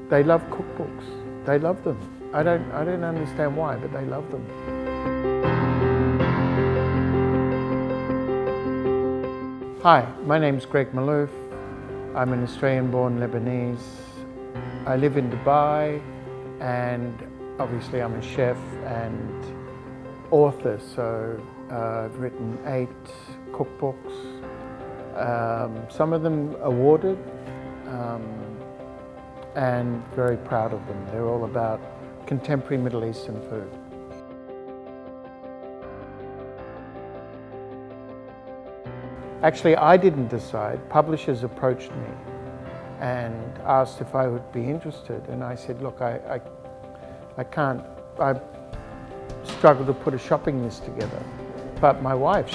They love cookbooks. They love them. I don't understand why, but they love them. Hi, my name's Greg Malouf. I'm an Australian-born Lebanese. I live in Dubai, and obviously I'm a chef and author, so I've written 8 cookbooks, some of them awarded, and very proud of them. They're all about contemporary Middle Eastern food. Actually, I didn't decide. Publishers approached me and asked if I would be interested, and I said, look, I can't, I struggle to put a shopping list together. But my wife,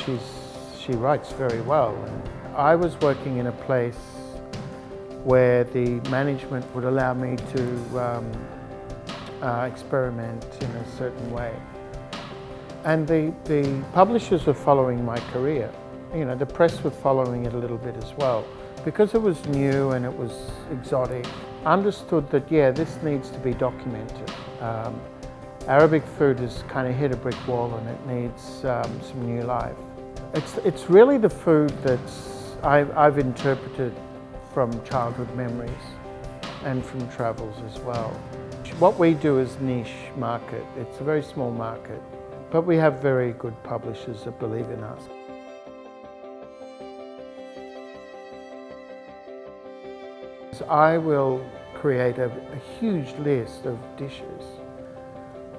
she writes very well. And I was working in a place where the management would allow me to experiment in a certain way. And the publishers were following my career. You know, the press were following it a little bit as well. Because it was new and it was exotic, understood that, yeah, this needs to be documented. Arabic food has kind of hit a brick wall and it needs some new life. It's really the food that I've interpreted from childhood memories and from travels as well. What we do is niche market. It's a very small market, but we have very good publishers that believe in us. I will create a huge list of dishes,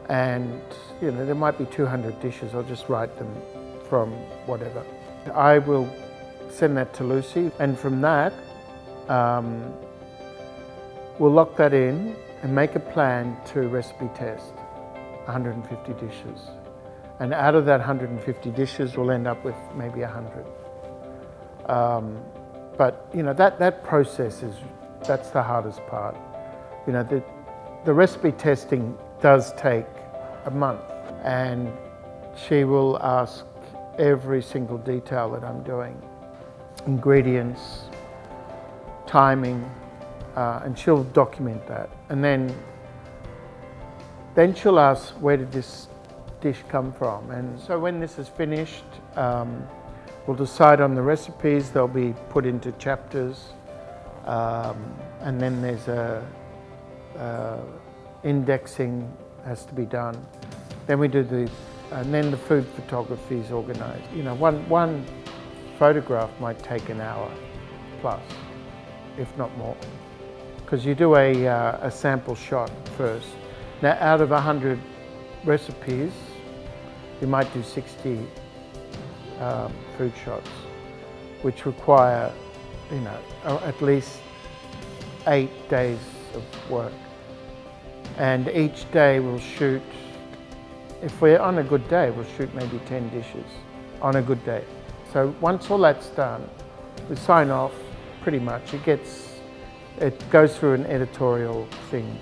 and you know, there might be 200 dishes. I'll just write them from whatever. I will send that to Lucy, and from that we'll lock that in and make a plan to recipe test 150 dishes, and out of that 150 dishes we'll end up with maybe 100. But you know, that process that's the hardest part. You know, the recipe testing does take a month, and she will ask every single detail that I'm doing. Ingredients, timing, and she'll document that. And then she'll ask, where did this dish come from? And so when this is finished, we'll decide on the recipes. They'll be put into chapters. And then there's indexing has to be done. Then we do and then the food photography is organised. You know, one photograph might take an hour plus, if not more, because you do a sample shot first. Now, out of 100 recipes, you might do 60 food shots, which require, you know, at least 8 days of work. And each day we'll shoot, if we're on a good day, we'll shoot maybe 10 dishes on a good day. So once all that's done, we sign off pretty much. It goes through an editorial thing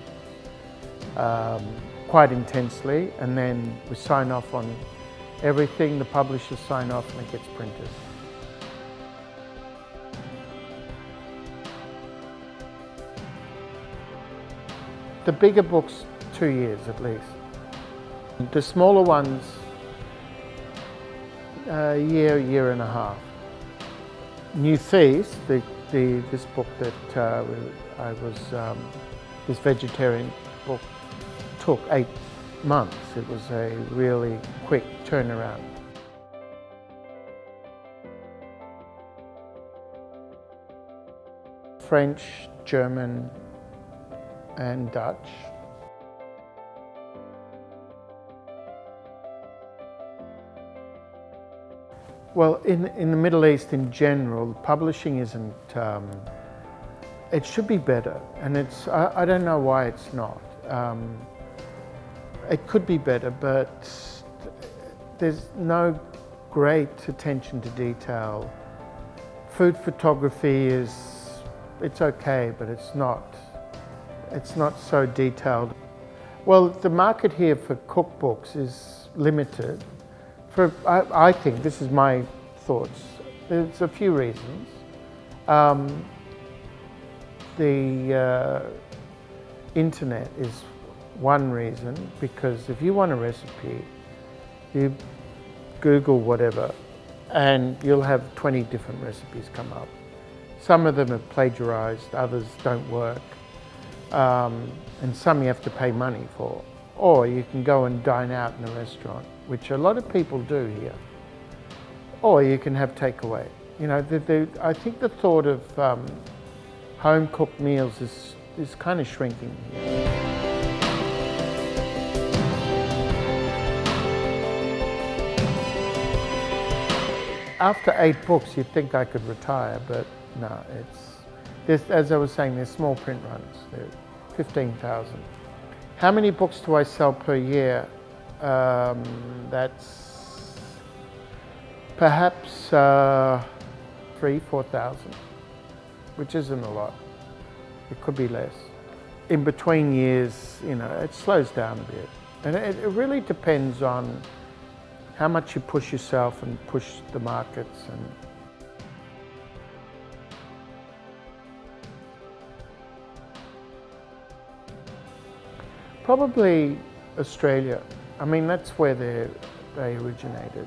quite intensely, and then we sign off on everything. The publishers sign off and it gets printed. The bigger books, 2 years at least. The smaller ones, a year and a half. New Feast, this book that this vegetarian book, took 8 months. It was a really quick turnaround. French, German, and Dutch. Well, in the Middle East in general, publishing isn't, it should be better, and I don't know why it's not. It could be better, but there's no great attention to detail. Food photography it's okay, but it's not so detailed. Well, the market here for cookbooks is limited. I think, this is my thoughts, there's a few reasons. internet is one reason, because if you want a recipe, you Google whatever and you'll have 20 different recipes come up. Some of them are plagiarized, others don't work, and some you have to pay money for. Or you can go and dine out in a restaurant, which a lot of people do here. Or you can have takeaway. You know, I think the thought of home-cooked meals is kind of shrinking here. After 8 books, you'd think I could retire, but no, as I was saying, there's small print runs, they're 15,000. How many books do I sell per year? That's perhaps 3,000-4,000, which isn't a lot. It could be less. In between years, you know, it slows down a bit. And it really depends on how much you push yourself and push the markets. And probably Australia. I mean, that's where they originated.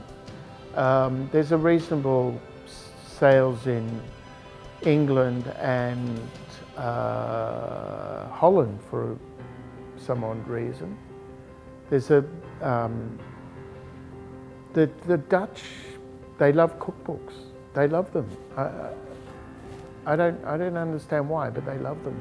There's a reasonable sales in England and Holland for some odd reason. There's the Dutch, they love cookbooks. They love them. I don't understand why, but they love them.